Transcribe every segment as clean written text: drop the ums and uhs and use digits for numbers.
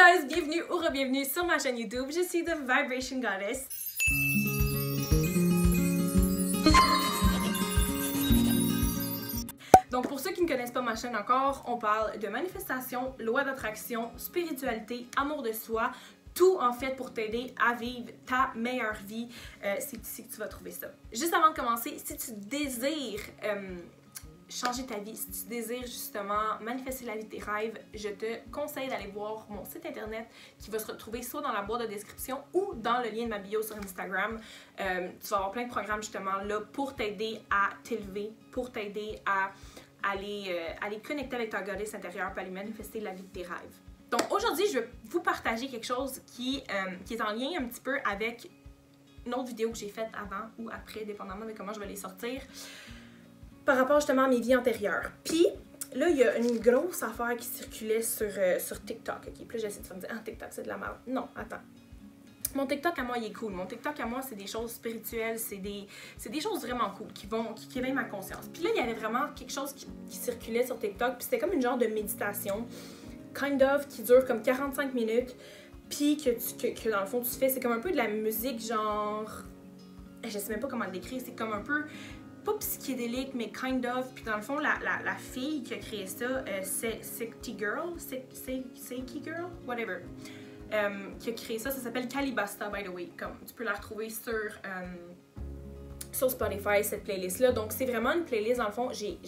guys, bienvenue ou re-bienvenue sur ma chaîne YouTube. Je suis The Vibration Goddess. Donc pour ceux qui ne connaissent pas ma chaîne encore, on parle de manifestation, loi d'attraction, spiritualité, amour de soi, tout en fait pour t'aider à vivre ta meilleure vie. C'est ici que tu vas trouver ça. Juste avant de commencer, si tu désires changer ta vie, si tu désires justement manifester la vie de tes rêves, je te conseille d'aller voir mon site internet qui va se retrouver soit dans la boîte de description ou dans le lien de ma bio sur Instagram. Tu vas avoir plein de programmes justement là pour t'aider à t'élever, pour t'aider à aller connecter avec ta goddess intérieure pour aller manifester la vie de tes rêves. Donc aujourd'hui, je vais vous partager quelque chose qui est en lien un petit peu avec une autre vidéo que j'ai faite avant ou après, dépendamment de comment je vais les sortir, par rapport justement à mes vies antérieures. Puis là, il y a une grosse affaire qui circulait sur TikTok. Ok, puis là, j'essaie de me dire, ah, TikTok, c'est de la merde. Non, attends. Mon TikTok à moi, il est cool. Mon TikTok à moi, c'est des choses spirituelles, c'est des choses vraiment cool qui éveillent ma conscience. Puis là, il y avait vraiment quelque chose qui circulait sur TikTok, puis c'était comme une genre de méditation, kind of, qui dure comme 45 minutes, puis que dans le fond, tu fais, c'est comme un peu de la musique genre... Je sais même pas comment le décrire, c'est comme un peu... pas psychédélique, mais kind of. Puis dans le fond, la fille qui a créé ça, c'est Seiki Girl, whatever, qui a créé ça, ça s'appelle Kalibasta, by the way. Comme tu peux la retrouver sur Spotify, cette playlist-là. Donc c'est vraiment une playlist, dans le fond, j'ai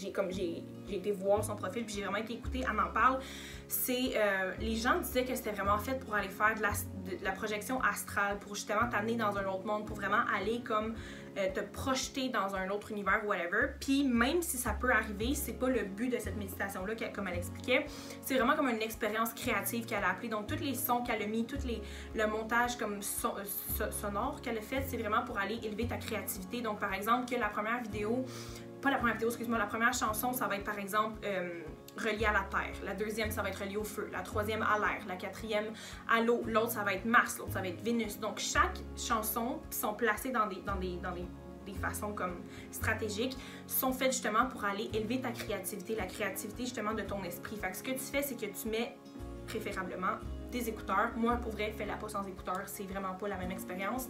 été voir son profil, puis j'ai vraiment été écouter, elle m'en parle. C'est, les gens disaient que c'était vraiment fait pour aller faire de la projection astrale, pour justement t'amener dans un autre monde, pour vraiment aller comme te projeter dans un autre univers, whatever. Puis même si ça peut arriver, c'est pas le but de cette méditation-là, comme elle expliquait. C'est vraiment comme une expérience créative qu'elle a appelée. Donc tous les sons qu'elle a mis, le montage comme sonore qu'elle a fait, c'est vraiment pour aller élever ta créativité. Donc par exemple, que la première vidéo, la première chanson, ça va être par exemple relié à la terre. La deuxième, ça va être relié au feu. La troisième, à l'air. La quatrième, à l'eau. L'autre, ça va être Mars. L'autre, ça va être Vénus. Donc, chaque chanson sont placées dans des façons comme stratégiques, sont faites justement pour aller élever ta créativité, la créativité justement de ton esprit. Fait que ce que tu fais, c'est que tu mets préférablement des écouteurs. Moi, pour vrai, fais-la pas sans écouteurs. C'est vraiment pas la même expérience.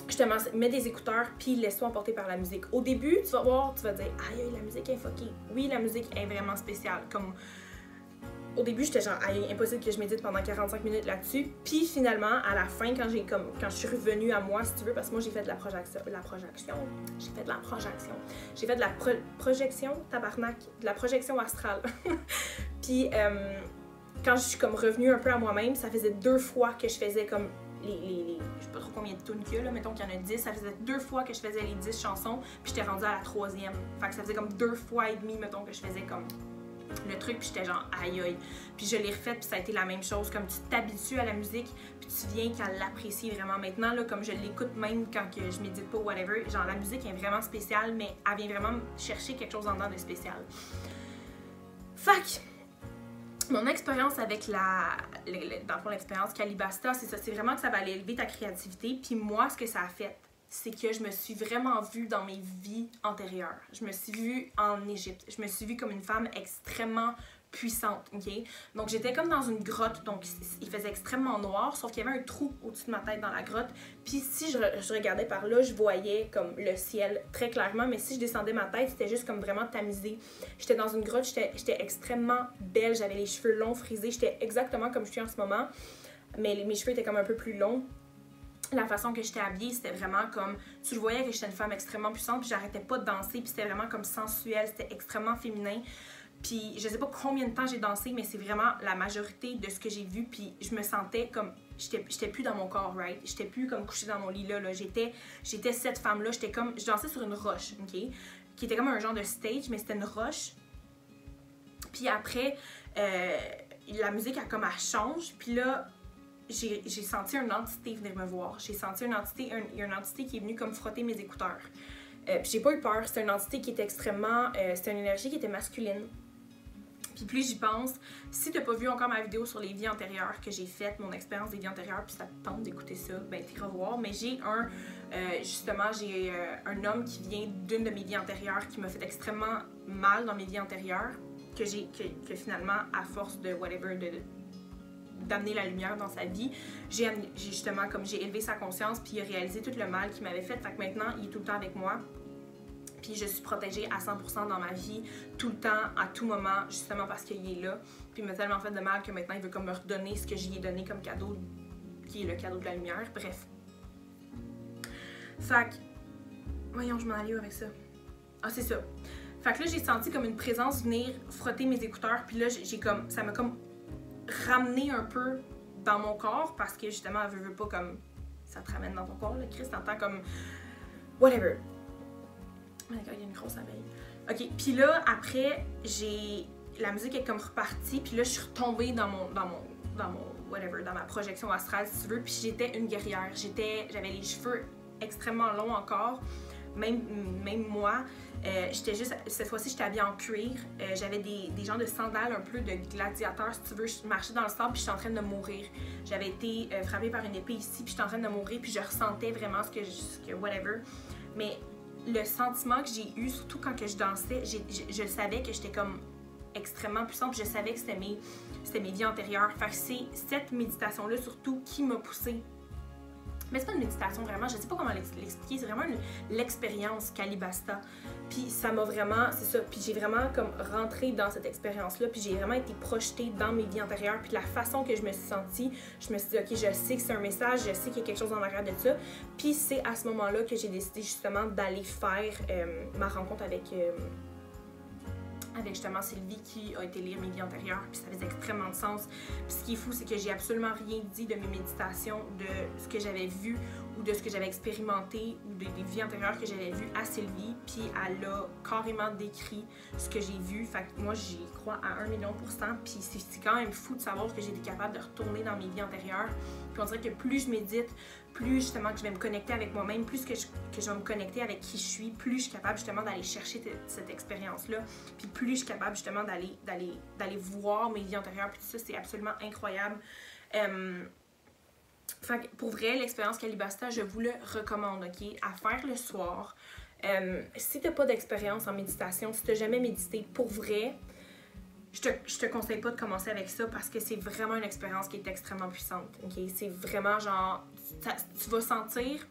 Justement, mets des écouteurs puis laisse-toi emporter par la musique. Au début, tu vas voir, tu vas dire aïe, la musique est fuckée. Oui, la musique est vraiment spéciale. Comme au début, j'étais genre aïe, impossible que je médite pendant 45 minutes là-dessus. Puis finalement, à la fin, quand je suis revenue à moi, si tu veux, parce que moi j'ai fait de la projection. J'ai fait de la projection, tabarnak, de la projection astrale. Puis quand je suis comme revenue un peu à moi-même, ça faisait 2 fois que je faisais comme je sais pas trop combien de tunes qu'il y a là, mettons qu'il y en a 10, ça faisait 2 fois que je faisais les 10 chansons, puis j'étais rendue à la 3e. Fait que ça faisait comme 2 fois et demi, mettons, que je faisais comme le truc, puis j'étais genre aïe aïe. Puis je l'ai refait, puis ça a été la même chose, comme tu t'habitues à la musique, puis tu viens qu'à l'apprécier vraiment. Maintenant, là, comme je l'écoute même quand que je médite pas, whatever, genre la musique est vraiment spéciale, mais elle vient vraiment chercher quelque chose en dedans de spécial. Fait mon expérience avec dans le fond, l'expérience Kalibasta, c'est ça, c'est vraiment que ça va aller élever ta créativité. Puis moi, ce que ça a fait, c'est que je me suis vraiment vue dans mes vies antérieures. Je me suis vue en Égypte. Je me suis vue comme une femme extrêmement puissante, ok? Donc j'étais comme dans une grotte, donc il faisait extrêmement noir, sauf qu'il y avait un trou au-dessus de ma tête dans la grotte. Puis si je regardais par là, je voyais comme le ciel très clairement, mais si je descendais ma tête, c'était juste comme vraiment tamisé. J'étais dans une grotte, j'étais extrêmement belle, j'avais les cheveux longs, frisés, j'étais exactement comme je suis en ce moment, mais mes cheveux étaient comme un peu plus longs. La façon que j'étais habillée, c'était vraiment comme... Tu le voyais que j'étais une femme extrêmement puissante, puis j'arrêtais pas de danser, puis c'était vraiment comme sensuel, c'était extrêmement féminin. Puis je sais pas combien de temps j'ai dansé, mais c'est vraiment la majorité de ce que j'ai vu. Puis je me sentais comme... J'étais plus dans mon corps, right? J'étais plus comme couchée dans mon lit là. J'étais cette femme-là. J'étais comme... Je dansais sur une roche, ok? Qui était comme un genre de stage, mais c'était une roche. Puis après, la musique, elle change. Puis là, j'ai senti une entité venir me voir. J'ai senti une entité, il y a une entité qui est venue comme frotter mes écouteurs. Puis j'ai pas eu peur. C'était une entité qui était extrêmement... c'était une énergie qui était masculine. Puis plus j'y pense, si t'as pas vu encore ma vidéo sur les vies antérieures que j'ai faite, mon expérience des vies antérieures, puis ça te tente d'écouter ça, ben t'iras voir. Mais j'ai j'ai un homme qui vient d'une de mes vies antérieures qui m'a fait extrêmement mal dans mes vies antérieures, que finalement, à force de whatever, d'amener la lumière dans sa vie, j'ai justement, comme j'ai élevé sa conscience, puis il a réalisé tout le mal qu'il m'avait fait. Fait que maintenant, il est tout le temps avec moi. Puis je suis protégée à 100% dans ma vie, tout le temps, à tout moment, justement parce qu'il est là. Puis il m'a tellement fait de mal que maintenant, il veut comme me redonner ce que j'y ai donné comme cadeau, qui est le cadeau de la lumière. Bref. Fait que... Voyons, je m'en allais où avec ça? Ah, c'est ça. Fait que là, j'ai senti comme une présence venir frotter mes écouteurs. Puis là, j'ai comme... Ça m'a comme ramené un peu dans mon corps parce que justement, elle veut pas comme... Ça te ramène dans ton corps, là, Chris, t'entends comme... Whatever. Oh my god, il y a une grosse abeille. Ok, puis là, après, la musique est comme repartie, puis là, je suis retombée dans whatever, dans ma projection astrale, si tu veux, puis j'étais une guerrière. J'avais les cheveux extrêmement longs encore, même moi. J'étais juste, cette fois-ci, j'étais habillée en cuir. J'avais des genres de sandales un peu de gladiateur, si tu veux. Je marchais dans le sable, puis j'étais en train de mourir. J'avais été frappée par une épée ici, puis j'étais en train de mourir, puis je ressentais vraiment ce que whatever. Mais le sentiment que j'ai eu, surtout quand que je dansais, je savais que j'étais comme extrêmement puissante, puis je savais que c'était mes vies antérieures. Fait que c'est cette méditation-là surtout qui m'a poussée. Mais c'est pas une méditation vraiment, je sais pas comment l'expliquer, c'est vraiment l'expérience Kalibasta. Puis ça m'a vraiment, c'est ça, puis j'ai vraiment comme rentré dans cette expérience-là, puis j'ai vraiment été projetée dans mes vies antérieures, puis la façon que je me suis sentie, je me suis dit, ok, je sais que c'est un message, je sais qu'il y a quelque chose en arrière de ça, puis c'est à ce moment-là que j'ai décidé justement d'aller faire ma rencontre avec justement Sylvie qui a été lire mes vies antérieures, puis ça faisait extrêmement de sens. Puis ce qui est fou, c'est que j'ai absolument rien dit de mes méditations, de ce que j'avais vu ou de ce que j'avais expérimenté ou des vies antérieures que j'avais vues à Sylvie, puis elle a carrément décrit ce que j'ai vu. Fait que moi, j'y crois à 1 million %, puis c'est quand même fou de savoir que j'ai été capable de retourner dans mes vies antérieures. Puis on dirait que plus je médite, plus justement que je vais me connecter avec moi-même, plus que je vais me connecter avec qui je suis, plus je suis capable justement d'aller chercher cette expérience-là, puis plus je suis capable justement d'aller voir mes vies antérieures, puis tout ça, c'est absolument incroyable. Fait que pour vrai, l'expérience Kalibasta, je vous le recommande, ok, à faire le soir. Si t'as pas d'expérience en méditation, si t'as jamais médité, pour vrai, je te conseille pas de commencer avec ça parce que c'est vraiment une expérience qui est extrêmement puissante. Okay? C'est vraiment genre, tu vas sentir,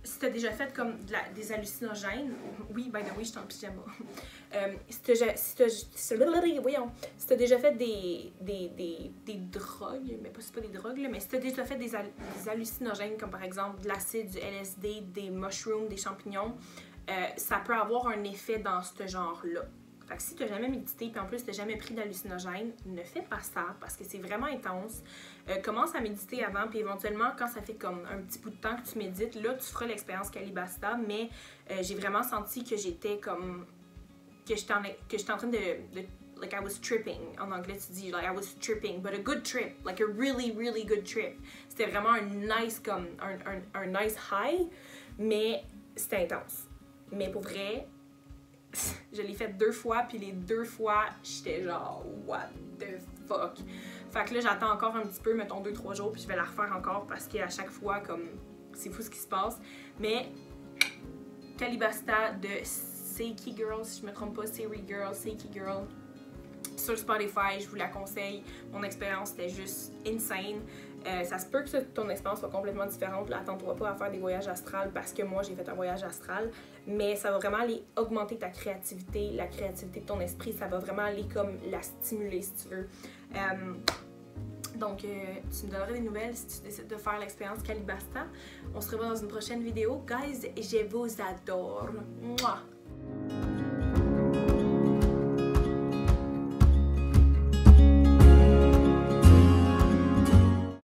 si tu as déjà fait comme des hallucinogènes, oui, by the way, je suis en pyjama. Si tu as déjà fait des drogues, mais c'est pas des drogues, là, mais si tu as déjà fait des hallucinogènes comme par exemple de l'acide, du LSD, des mushrooms, des champignons, ça peut avoir un effet dans ce genre-là. Fait que si tu n'as jamais médité et en plus tu n'as jamais pris d'hallucinogène, ne fais pas ça parce que c'est vraiment intense. Commence à méditer avant puis éventuellement quand ça fait comme un petit bout de temps que tu médites, là tu feras l'expérience Kalibasta, mais j'ai vraiment senti que j'étais comme... que j'étais en train de like I was tripping. En anglais tu dis like I was tripping, but a good trip, like a really really good trip. C'était vraiment un nice comme un nice high, mais c'était intense. Mais pour vrai, je l'ai fait 2 fois, puis les 2 fois, j'étais genre, what the fuck? Fait que là, j'attends encore un petit peu, mettons 2-3 jours, puis je vais la refaire encore parce qu'à chaque fois, comme, c'est fou ce qui se passe. Mais, Kalibasta de Seiki Girl, si je me trompe pas, Seiri Girl, Seiki Girl, sur Spotify, je vous la conseille. Mon expérience était juste insane. Ça se peut que ton expérience soit complètement différente. Attends-toi pas à faire des voyages astrales parce que moi j'ai fait un voyage astral, mais ça va vraiment aller augmenter ta créativité, la créativité de ton esprit. Ça va vraiment aller comme la stimuler si tu veux. Donc, tu me donneras des nouvelles si tu décides de faire l'expérience Kalibasta. On se revoit dans une prochaine vidéo. Guys, je vous adore. Mouah!